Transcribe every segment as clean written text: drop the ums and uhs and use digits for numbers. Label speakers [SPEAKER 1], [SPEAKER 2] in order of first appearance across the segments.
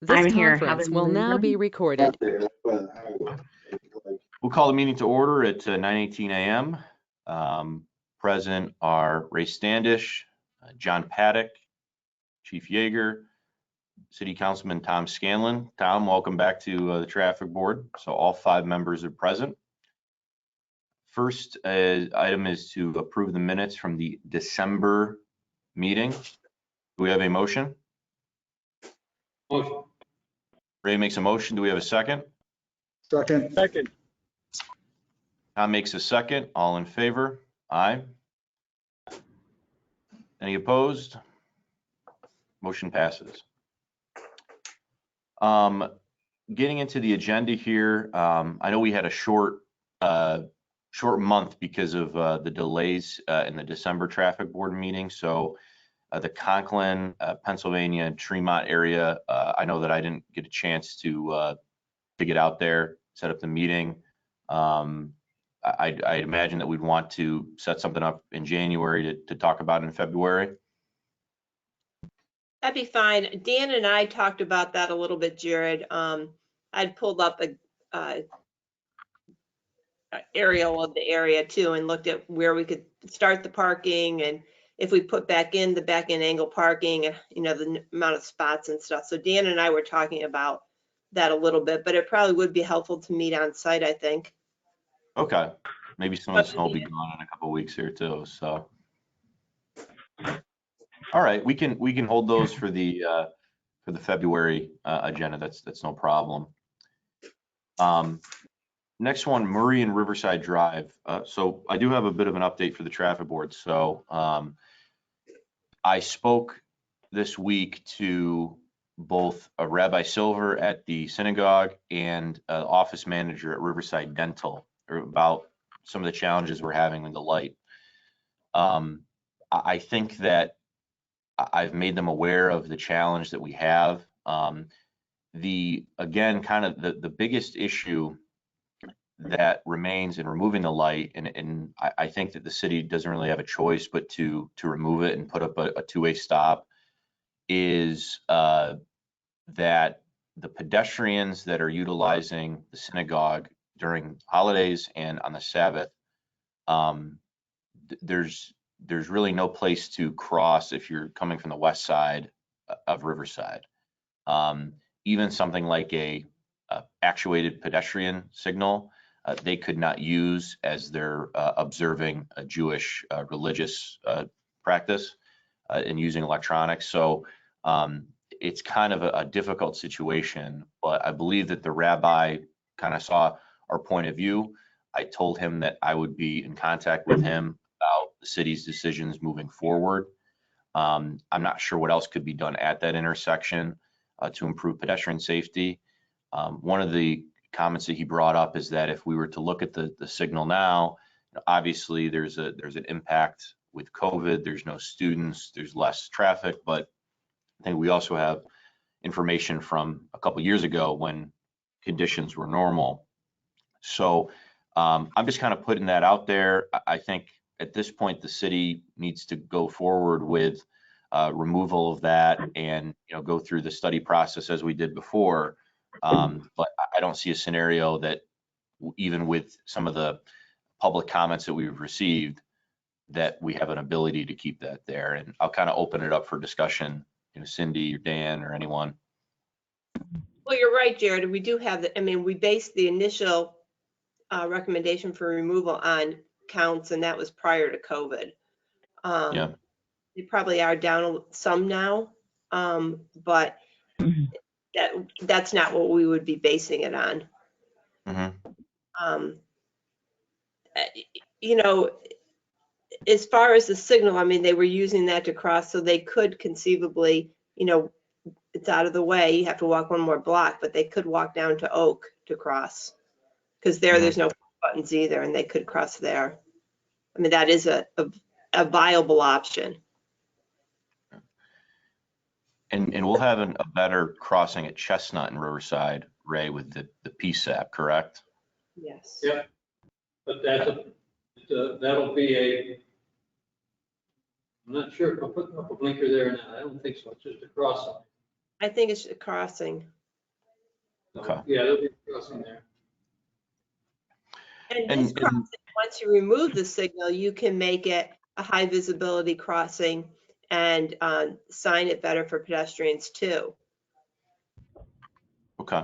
[SPEAKER 1] I'm
[SPEAKER 2] This
[SPEAKER 1] here.
[SPEAKER 2] conference will now be recorded.
[SPEAKER 3] We'll call the meeting to order at 9:18 a.m. Present are Ray Standish, John Paddock, Chief Yeager, City Councilman Tom Scanlon. Tom, welcome back to the Traffic Board. So all 5 members are present. First item is to approve the minutes from the December meeting. Do we have a motion?
[SPEAKER 4] Motion.
[SPEAKER 3] Ray makes a motion. Do we have a second?
[SPEAKER 4] Second.
[SPEAKER 3] Tom makes a second. All in favor? Aye. Any opposed? Motion passes. Getting into the agenda here, I know we had a short month because of the delays in the December Traffic Board meeting. So the Conklin, Pennsylvania, Tremont area, I know that I didn't get a chance to get out there, set up the meeting. I imagine that we'd want to set something up in January to talk about in February.
[SPEAKER 5] That'd be fine. Dan and I talked about that a little bit, Jared. I'd pulled up a aerial of the area too and looked at where we could start the parking, and if we put back in the back end angle parking, you know, the amount of spots and stuff. So Dan and I were talking about that a little bit, but it probably would be helpful to meet on site, I think.
[SPEAKER 3] Okay, maybe some of the snow will be gone in a couple of weeks here too. So, all right, we can hold those for the February agenda. That's no problem. Next one, Murray and Riverside Drive. So I do have a bit of an update for the Traffic Board. So I spoke this week to both Rabbi Silver at the synagogue and office manager at Riverside Dental about some of the challenges we're having with the light. I think that I've made them aware of the challenge that we have. Again, kind of the biggest issue that remains in removing the light, and I think that the city doesn't really have a choice but to remove it and put up a two-way stop, is that the pedestrians that are utilizing the synagogue during holidays and on the Sabbath, there's really no place to cross if you're coming from the west side of Riverside. Even something like a actuated pedestrian signal, they could not use as they're observing a Jewish religious practice and using electronics. So it's kind of a difficult situation, but I believe that the rabbi kind of saw our point of view. I told him that I would be in contact with him about the city's decisions moving forward. I'm not sure what else could be done at that intersection to improve pedestrian safety. One of the comments that he brought up is that if we were to look at the signal now, obviously there's an impact with COVID. There's no students, there's less traffic, but I think we also have information from a couple years ago when conditions were normal. So I'm just kind of putting that out there. I think at this point the city needs to go forward with removal of that and go through the study process as we did before. But I don't see a scenario that, even with some of the public comments that we've received, that we have an ability to keep that there. And I'll kind of open it up for discussion, Cindy or Dan or anyone.
[SPEAKER 5] Well, you're right, Jared. We do have I mean, we based the initial recommendation for removal on counts, and that was prior to COVID.
[SPEAKER 3] Yeah.
[SPEAKER 5] They probably are down some now, but that's not what we would be basing it on.
[SPEAKER 3] Mm-hmm.
[SPEAKER 5] As far as the signal, I mean, they were using that to cross, so they could conceivably, it's out of the way. You have to walk one more block, but they could walk down to Oak to cross, because there's no buttons either, and they could cross there. I mean, that is a viable option.
[SPEAKER 3] And we'll have a better crossing at Chestnut and Riverside, Ray, with the PSAP, correct?
[SPEAKER 5] Yes.
[SPEAKER 4] Yeah, but that'll be I'm not sure if I'll put up a blinker there or not. I don't think so. It's just a crossing.
[SPEAKER 5] I think it's a crossing.
[SPEAKER 3] Okay.
[SPEAKER 4] Yeah, there'll be a crossing there.
[SPEAKER 5] And
[SPEAKER 3] And-
[SPEAKER 5] this crossing, once you remove the signal, you can make it a high visibility crossing and sign it better for pedestrians too.
[SPEAKER 3] Okay.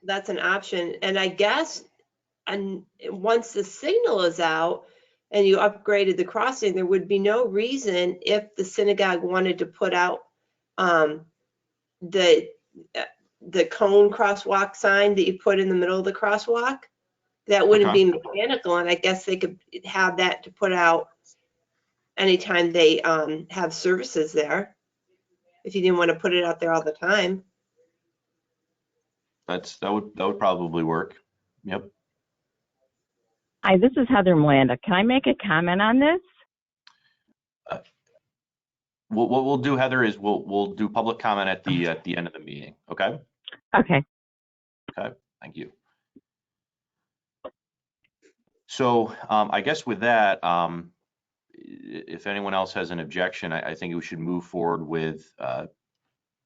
[SPEAKER 5] That's an option. And I guess, and once the signal is out and you upgraded the crossing, there would be no reason if the synagogue wanted to put out the cone crosswalk sign that you put in the middle of the crosswalk. That wouldn't be mechanical, and I guess they could have that to put out anytime they have services there. If you didn't want to put it out there all the time.
[SPEAKER 3] That would probably work. Yep.
[SPEAKER 1] Hi, this is Heather Melanda. Can I make a comment on this?
[SPEAKER 3] What we'll do, Heather, is we'll do public comment at the end of the meeting. Okay.
[SPEAKER 1] Okay.
[SPEAKER 3] Okay. Thank you. So I guess with that, if anyone else has an objection, I think we should move forward with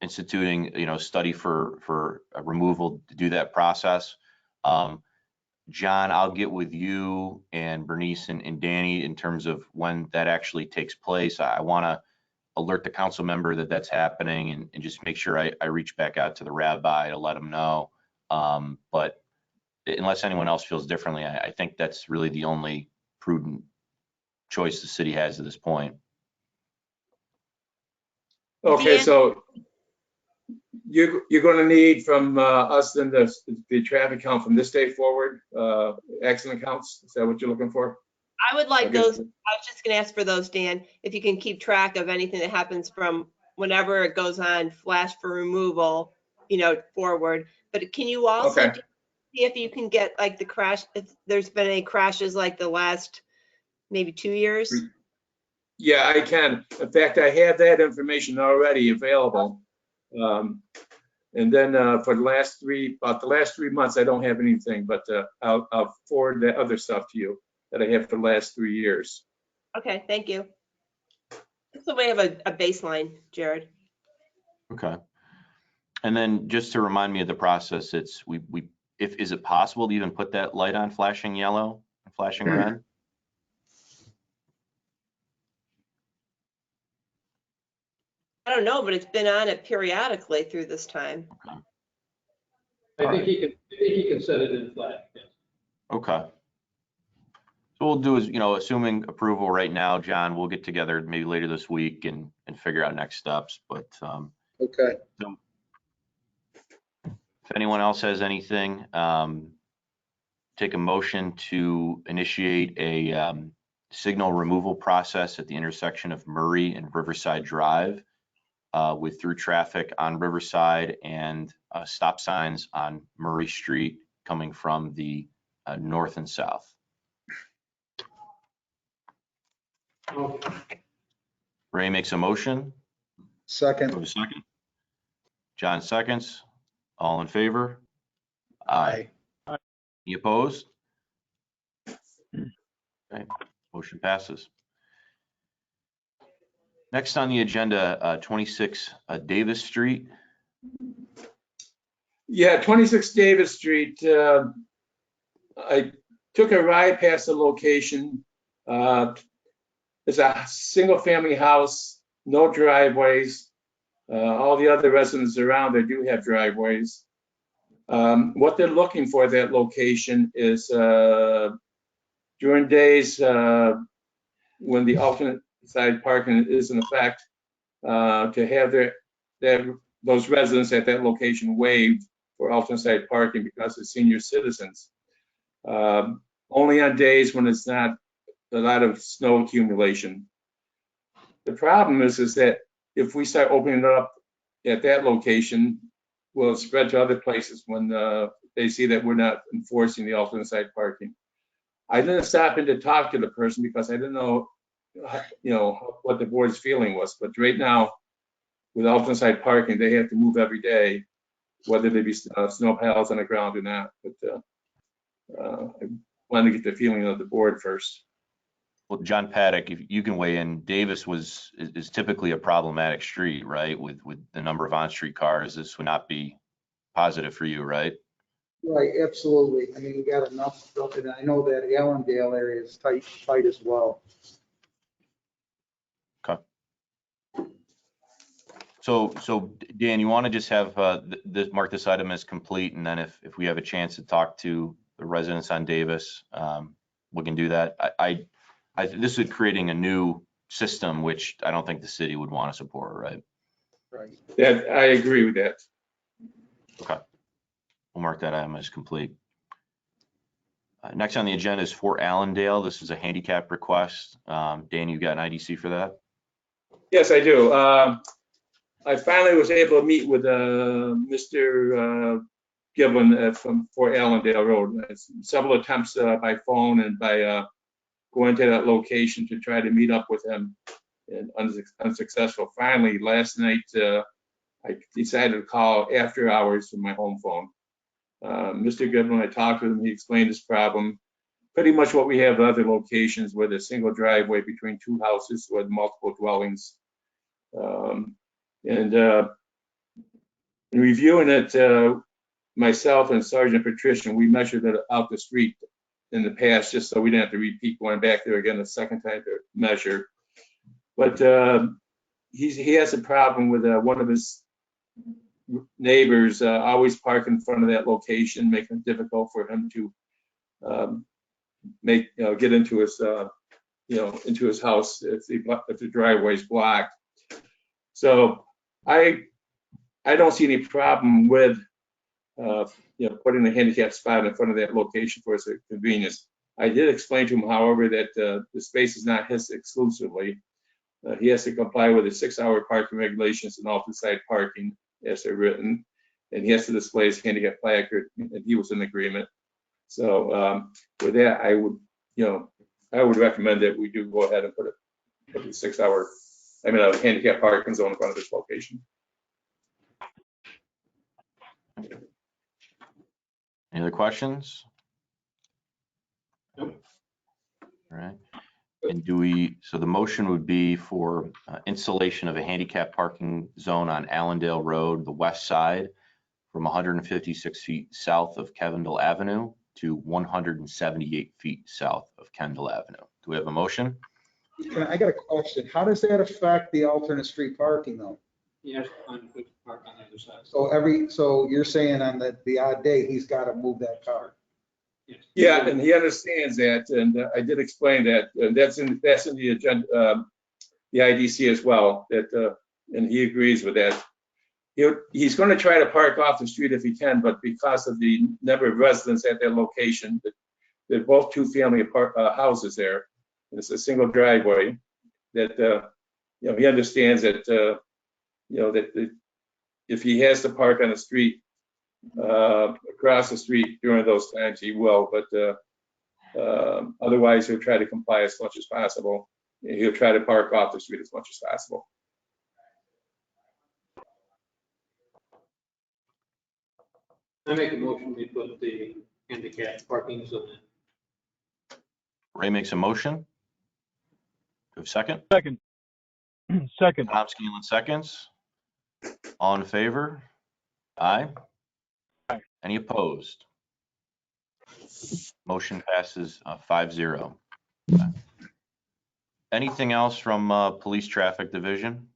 [SPEAKER 3] instituting, study for a removal to do that process. John, I'll get with you and Bernice and Danny in terms of when that actually takes place. I want to alert the council member that that's happening and just make sure I reach back out to the rabbi to let him know. But unless anyone else feels differently, I think that's really the only prudent choice the city has at this point.
[SPEAKER 6] Okay,
[SPEAKER 5] Dan?
[SPEAKER 6] so you're going to need from us then the traffic count from this day forward, accident counts. Is that what you're looking for?
[SPEAKER 5] I would like
[SPEAKER 6] Okay.
[SPEAKER 5] those. I was just gonna ask for those, Dan, if you can keep track of anything that happens from whenever it goes on flash for removal, forward. But can you also
[SPEAKER 6] Okay.
[SPEAKER 5] see if you can get like the crash, if there's been any crashes like the last maybe 2 years?
[SPEAKER 6] Yeah, I can. In fact, I have that information already available. And then for the last 3 months, I don't have anything, but I'll forward the other stuff to you that I have for the last 3 years.
[SPEAKER 5] Okay, thank you. So we have a baseline, Jared.
[SPEAKER 3] Okay. And then just to remind me of the process, it's is it possible to even put that light on flashing yellow and flashing red?
[SPEAKER 5] I don't know, but it's been on it periodically through this time.
[SPEAKER 4] I think he can set it in flash, yes.
[SPEAKER 3] Okay. So we'll do is, assuming approval right now, John, we'll get together maybe later this week and figure out next steps. But
[SPEAKER 6] Okay.
[SPEAKER 3] if anyone else has anything, take a motion to initiate a signal removal process at the intersection of Murray and Riverside Drive with through traffic on Riverside and stop signs on Murray Street coming from the north and south.
[SPEAKER 4] Okay.
[SPEAKER 3] Ray makes a motion. Go
[SPEAKER 7] Second.
[SPEAKER 3] to second. John seconds. All in favor?
[SPEAKER 7] Aye.
[SPEAKER 3] Any opposed? Okay, motion passes. Next on the agenda, 26 Davis Street.
[SPEAKER 6] Yeah, 26 Davis Street. I took a ride past the location. It's a single-family house, no driveways. All the other residents around there do have driveways. What they're looking for at that location is during days when the alternate side parking is in effect, to have those residents at that location waived for alternate side parking because of senior citizens. Only on days when it's not a lot of snow accumulation. The problem is that if we start opening it up at that location, will spread to other places when they see that we're not enforcing the alternate side parking. I didn't stop in to talk to the person because I didn't know, what the board's feeling was. But right now, with alternate side parking, they have to move every day, whether they be snow piles on the ground or not. But I wanted to get the feeling of the board first.
[SPEAKER 3] Well, John Paddock, if you can weigh in, Davis is typically a problematic street, right? With the number of on-street cars, this would not be positive for you, right?
[SPEAKER 7] Right, absolutely. I mean, you got enough stuff, and I know that Allendale area is tight as well.
[SPEAKER 3] So Dan, you want to just have mark this item as complete, and then if we have a chance to talk to the residents on Davis, we can do that. This is creating a new system, which I don't think the city would want to support, right?
[SPEAKER 7] Right.
[SPEAKER 6] That, I agree with that.
[SPEAKER 3] Okay. We'll mark that item as complete. Next on the agenda is Fort Allendale. This is a handicap request. Dan, you got an IDC for that?
[SPEAKER 6] Yes, I do. I finally was able to meet with Mr. Giblin from Fort Allendale Road. Several attempts by phone and by going to that location to try to meet up with him, and unsuccessful. Finally, last night, I decided to call after hours from my home phone. Mr. Giblin, I talked with him, he explained his problem. Pretty much what we have at other locations with a single driveway between two houses with multiple dwellings. In reviewing it, myself and Sergeant Patrician, we measured it out the street in the past, just so we didn't have to repeat going back there again the second time to measure. But he has a problem with one of his neighbors always park in front of that location, making it difficult for him to get into his into his house if the driveway is blocked. So I don't see any problem with putting a handicap spot in front of that location for his convenience. I did explain to him, however, that the space is not his exclusively. He has to comply with the 6-hour parking regulations and alternate side parking as they're written, and he has to display his handicap placard, and he was in agreement. So with that, I would recommend that we do go ahead and put a 6-hour, a handicap parking zone in front of this location.
[SPEAKER 3] Any other questions?
[SPEAKER 4] Nope.
[SPEAKER 3] All right. And so the motion would be for installation of a handicap parking zone on Allendale Road, the west side, from 156 feet south of Kendall Avenue to 178 feet south of Kendall Avenue. Do we have a motion?
[SPEAKER 7] I got a question. How does that affect the alternate street parking though?
[SPEAKER 4] Yes, on the park on the other side.
[SPEAKER 7] So you're saying on the odd day, he's got to move that car?
[SPEAKER 4] Yes.
[SPEAKER 6] Yeah, and he understands that, and I did explain that, and that's in the agenda, the IDC as well. That and he agrees with that. He's going to try to park off the street if he can, but because of the number of residents at that location, they're both two-family houses there. And it's a single driveway. That he understands that that if he has to park on the street across the street during those times, he will. But otherwise, he'll try to comply as much as possible. He'll try to park off the street as much as possible.
[SPEAKER 4] I make a motion, we put the handicap parking zone in.
[SPEAKER 3] Ray makes a motion. Do we have a second?
[SPEAKER 8] Second. Second.
[SPEAKER 3] Tom Scanlon seconds. All in favor? Aye.
[SPEAKER 8] Aye.
[SPEAKER 3] Any opposed? Motion passes 5-0. Okay. Anything else from Police Traffic Division?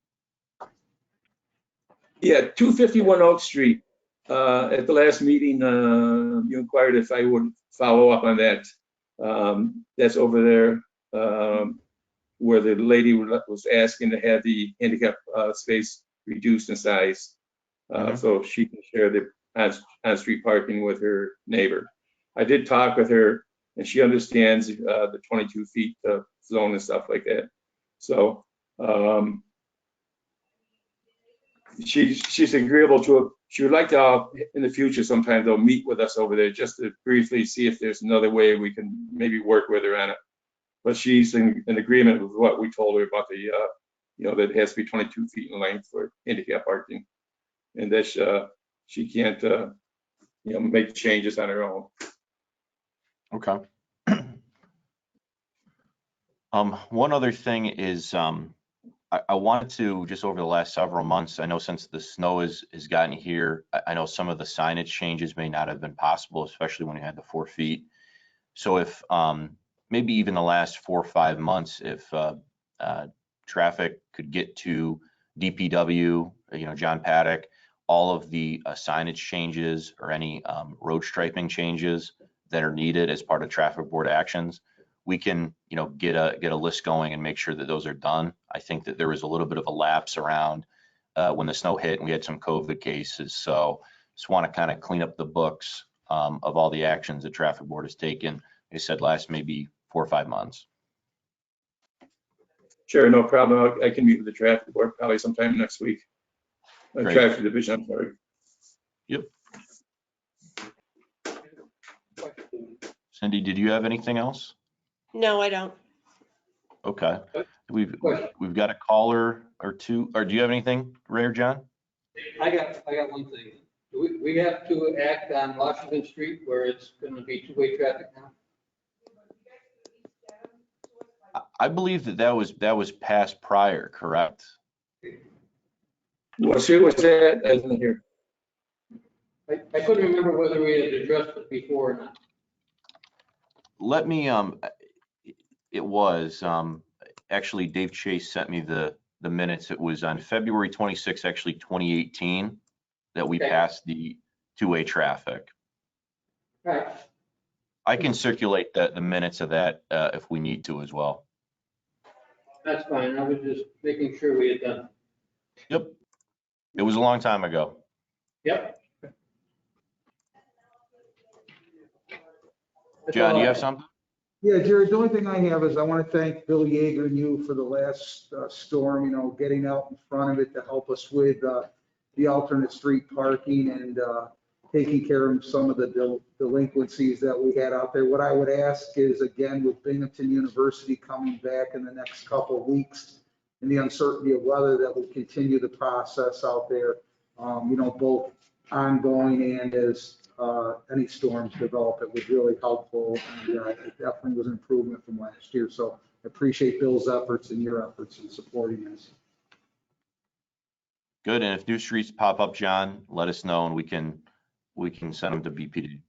[SPEAKER 6] Yeah, 251 Oak Street. At the last meeting, you inquired if I would follow up on that. That's over there where the lady was asking to have the handicap space reduced in size, so she can share the on-street parking with her neighbor. I did talk with her, and she understands the 22 feet zone and stuff like that. So she's agreeable to it. She would like to, in the future, sometime they'll meet with us over there just to briefly see if there's another way we can maybe work with her on it. But she's in agreement with what we told her about the, that it has to be 22 feet in length for handicap parking, and that she can't, make changes on her own.
[SPEAKER 3] Okay. One other thing is, I wanted to, just over the last several months, I know since the snow has gotten here, I know some of the signage changes may not have been possible, especially when you had the 4 feet. So if, maybe even the last 4 or 5 months, if traffic could get to DPW, John Paddock, all of the signage changes or any road striping changes that are needed as part of traffic board actions, we can, get a list going and make sure that those are done. I think that there was a little bit of a lapse around when the snow hit and we had some COVID cases. So just want to kind of clean up the books of all the actions the traffic board has taken. They said last maybe 4 or 5 months.
[SPEAKER 6] Sure, no problem. I can meet with the traffic board probably sometime next week.
[SPEAKER 3] Great.
[SPEAKER 6] Traffic division, I'm sorry.
[SPEAKER 3] Yep. Cindy, did you have anything else?
[SPEAKER 5] No, I don't.
[SPEAKER 3] Okay. We've got a caller or two, or do you have anything, Ray or John?
[SPEAKER 4] I got one thing. Do we have to act on Washington Street where it's going to be two-way traffic now?
[SPEAKER 3] I believe that was passed prior, correct?
[SPEAKER 6] What street was that? I didn't hear.
[SPEAKER 4] I couldn't remember whether we had addressed it before or not.
[SPEAKER 3] Let me, it was, actually Dave Chase sent me the minutes. It was on February 26, actually 2018, that we
[SPEAKER 4] Okay.
[SPEAKER 3] passed the two-way traffic.
[SPEAKER 4] Right.
[SPEAKER 3] I can circulate the minutes of that if we need to as well.
[SPEAKER 4] That's fine. I was just making sure we had done.
[SPEAKER 3] Yep. It was a long time ago.
[SPEAKER 4] Yep. That's
[SPEAKER 3] John,
[SPEAKER 4] all
[SPEAKER 3] you
[SPEAKER 4] I
[SPEAKER 3] have something?
[SPEAKER 7] Yeah, Jared, the only thing I have is I want to thank Bill Yeager and you for the last storm, getting out in front of it to help us with the alternate street parking and taking care of some of the delinquencies that we had out there. What I would ask is, again, with Binghamton University coming back in the next couple of weeks and the uncertainty of weather, that we continue the process out there, both ongoing and as any storms develop. It was really helpful, and it definitely was an improvement from last year. So I appreciate Bill's efforts and your efforts in supporting this.
[SPEAKER 3] Good. And if new streets pop up, John, let us know and we can send them to BPD.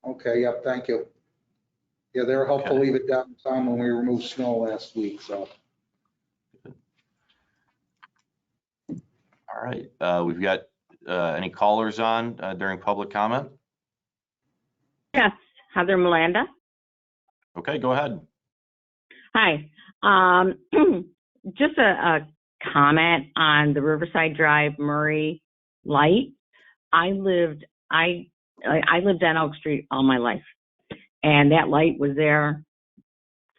[SPEAKER 7] Okay, yep, thank you. Yeah, they were helpful
[SPEAKER 3] Okay.
[SPEAKER 7] even downtown when we removed snow last week, so.
[SPEAKER 3] All right. We've got any callers on during public comment?
[SPEAKER 1] Yes, Heather Melanda.
[SPEAKER 3] Okay, go ahead.
[SPEAKER 1] Hi. Just a comment on the Riverside Drive Murray light. I lived on Oak Street all my life, and that light was there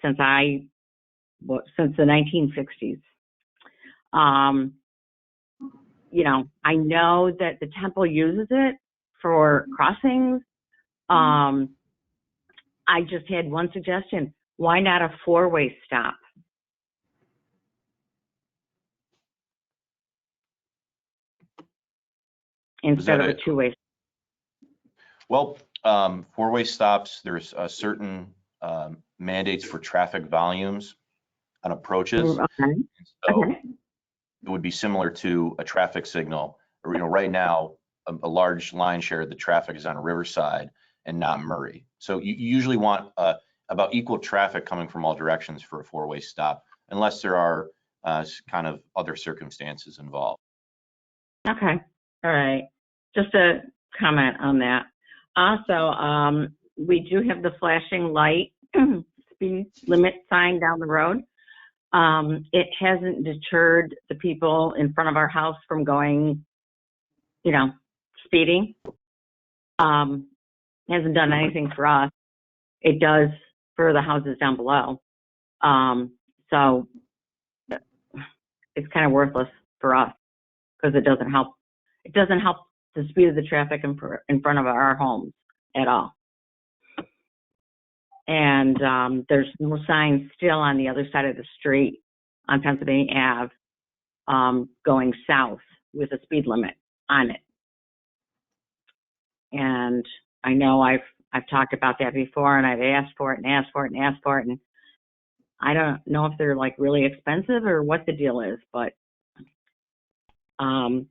[SPEAKER 1] since the 1960s. I know that the temple uses it for crossings. I just had one suggestion. Why not a four-way stop? Instead of a two-way.
[SPEAKER 3] Well, four-way stops, there's certain mandates for traffic volumes on approaches.
[SPEAKER 1] Okay.
[SPEAKER 3] So
[SPEAKER 1] Okay.
[SPEAKER 3] it would be similar to a traffic signal. Right now, a large line share of the traffic is on Riverside and not Murray. So you usually want about equal traffic coming from all directions for a four-way stop, unless there are kind of other circumstances involved.
[SPEAKER 1] Okay. All right. Just a comment on that. Also, we do have the flashing light speed limit sign down the road. It hasn't deterred the people in front of our house from going, speeding. Hasn't done anything for us. It does for the houses down below. So it's kind of worthless for us because it doesn't help. It doesn't help the speed of the traffic in front of our homes at all. And there's no signs still on the other side of the street on Pennsylvania Ave going south with a speed limit on it. And I know I've talked about that before, and I've asked for it and asked for it and asked for it, and I don't know if they're like really expensive or what the deal is, but, and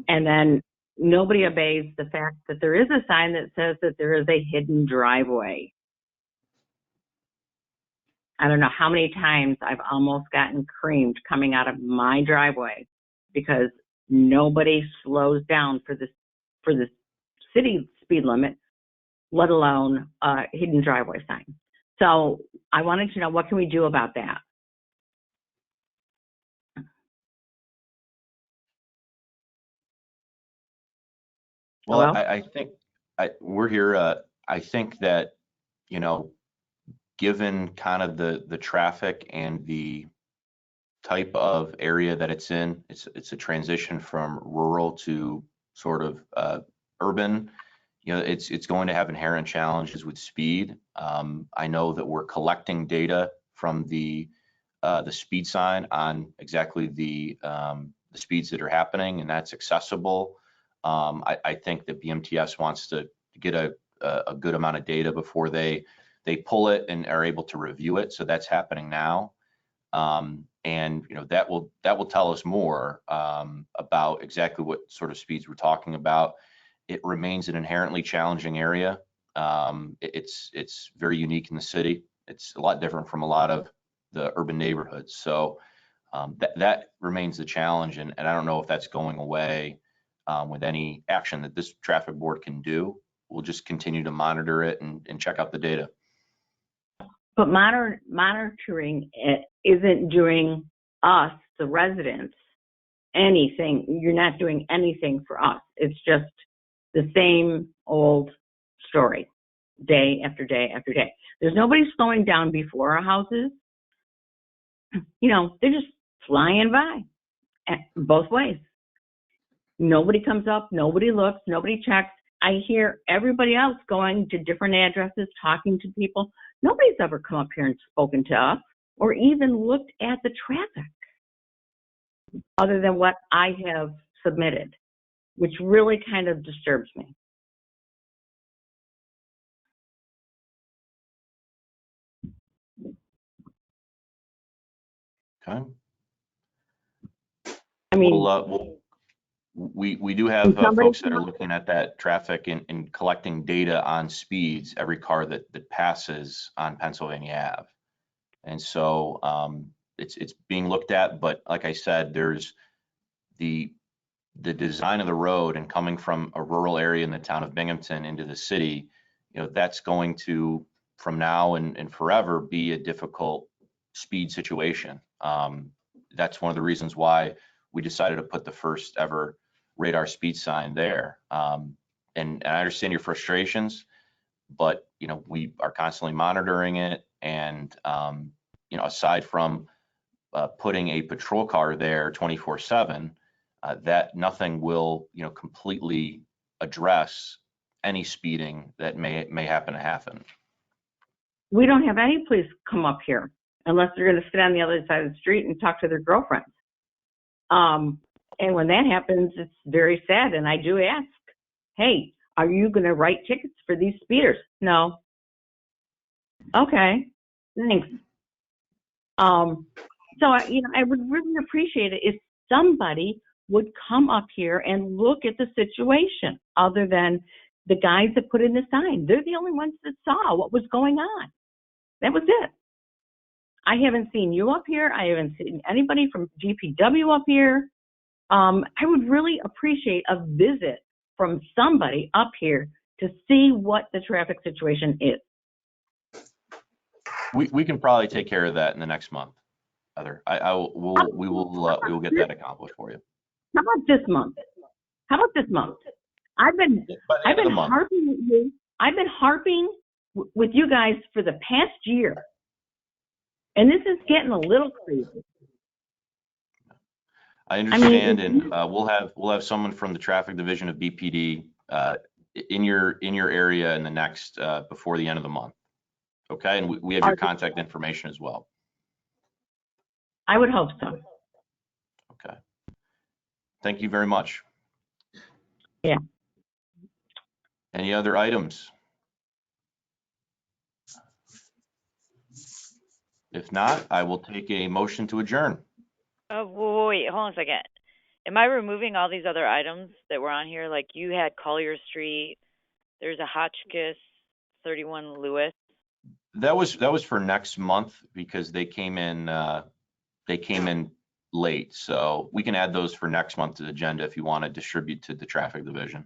[SPEAKER 1] then nobody obeys the fact that there is a sign that says that there is a hidden driveway. I don't know how many times I've almost gotten creamed coming out of my driveway because nobody slows down for the city speed limit, let alone a hidden driveway sign. So I wanted to know, what can we do about that?
[SPEAKER 3] Well,
[SPEAKER 1] Hello?
[SPEAKER 3] I think we're here. I think that, you know, given kind of the traffic and the type of area that it's in, it's a transition from rural to sort of urban. You know, it's going to have inherent challenges with speed. I know that we're collecting data from the speed sign on exactly the speeds that are happening, and that's accessible. I think that BMTS wants to get a good amount of data before they pull it and are able to review it. So that's happening now. And you know, that will tell us more about exactly what sort of speeds we're talking about. It remains an inherently challenging area. It's very unique in the city. It's a lot different from a lot of the urban neighborhoods. So that remains the challenge, and I don't know if that's going away with any action that this traffic board can do. We'll just continue to monitor it and check out the data.
[SPEAKER 1] But monitoring it isn't doing us, the residents, anything. You're not doing anything for us. It's just the same old story, day after day after day. There's nobody slowing down before our houses. You know, they're just flying by both ways. Nobody comes up, nobody looks, nobody checks. I hear everybody else going to different addresses, talking to people. Nobody's ever come up here and spoken to us or even looked at the traffic other than what I have submitted, which really kind of disturbs me.
[SPEAKER 3] Okay.
[SPEAKER 1] I mean,
[SPEAKER 3] we do have folks that are looking at that traffic and collecting data on speeds, every car that passes on Pennsylvania Ave. And so it's being looked at, but like I said, there's the design of the road and coming from a rural area in the town of Binghamton into the city, you know, that's going to, from now and forever, be a difficult speed situation. That's one of the reasons why we decided to put the first ever radar speed sign there. And I understand your frustrations, but you know, we are constantly monitoring it. And you know, aside from putting a patrol car there 24/7, that nothing will, you know, completely address any speeding that may happen to happen.
[SPEAKER 1] we don't have any police come up here unless they're going to sit on the other side of the street and talk to their girlfriends. And when that happens, it's very sad. And I do ask, hey, are you going to write tickets for these speeders? No. Okay, thanks. So I would really appreciate it if somebody would come up here and look at the situation other than the guys that put in the sign. They're the only ones that saw what was going on. That was it. I haven't seen you up here. I haven't seen anybody from DPW up here. I would really appreciate a visit from somebody up here to see what the traffic situation is.
[SPEAKER 3] We can probably take care of that in the next month, Heather. We will get that accomplished for you.
[SPEAKER 1] How about this month? I've been harping with you. I've been harping with you guys for the past year, and this is getting a little crazy.
[SPEAKER 3] I understand, and we'll have someone from the traffic division of BPD in your area in the next before the end of the month. Okay, and we have your contact information as well.
[SPEAKER 1] I would hope so.
[SPEAKER 3] Okay. Thank you very much.
[SPEAKER 1] Yeah.
[SPEAKER 3] Any other items? If not, I will take a motion to adjourn.
[SPEAKER 9] Oh, wait, hold on a second. Am I removing all these other items that were on here? Like you had Collier Street, there's a Hotchkiss, 31 Lewis.
[SPEAKER 3] That was for next month because they came in late. So we can add those for next month's agenda if you want to distribute to the traffic division.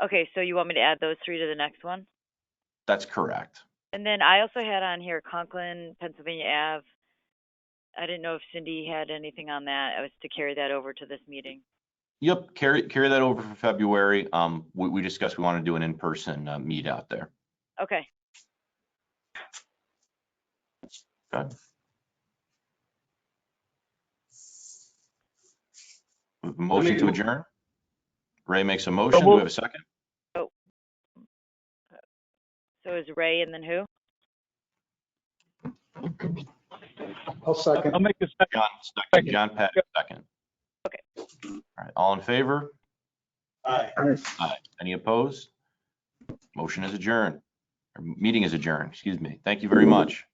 [SPEAKER 9] Okay, so you want me to add those 3 to the next one?
[SPEAKER 3] That's correct.
[SPEAKER 9] And then I also had on here Conklin, Pennsylvania Ave. I didn't know if Cindy had anything on that. I was to carry that over to this meeting.
[SPEAKER 3] Yep, carry that over for February. We discussed we want to do an in-person meet out there.
[SPEAKER 9] Okay.
[SPEAKER 3] Okay. Motion to adjourn. Ray makes a motion. Do we have a second?
[SPEAKER 9] So is Ray and then who?
[SPEAKER 7] I'll second.
[SPEAKER 8] I'll make a second.
[SPEAKER 3] John, second. John Patrick, second.
[SPEAKER 9] Okay.
[SPEAKER 3] All right, all in favor?
[SPEAKER 7] Aye.
[SPEAKER 3] Aye. Any opposed? Motion is adjourned. Or meeting is adjourned, excuse me. Thank you very much.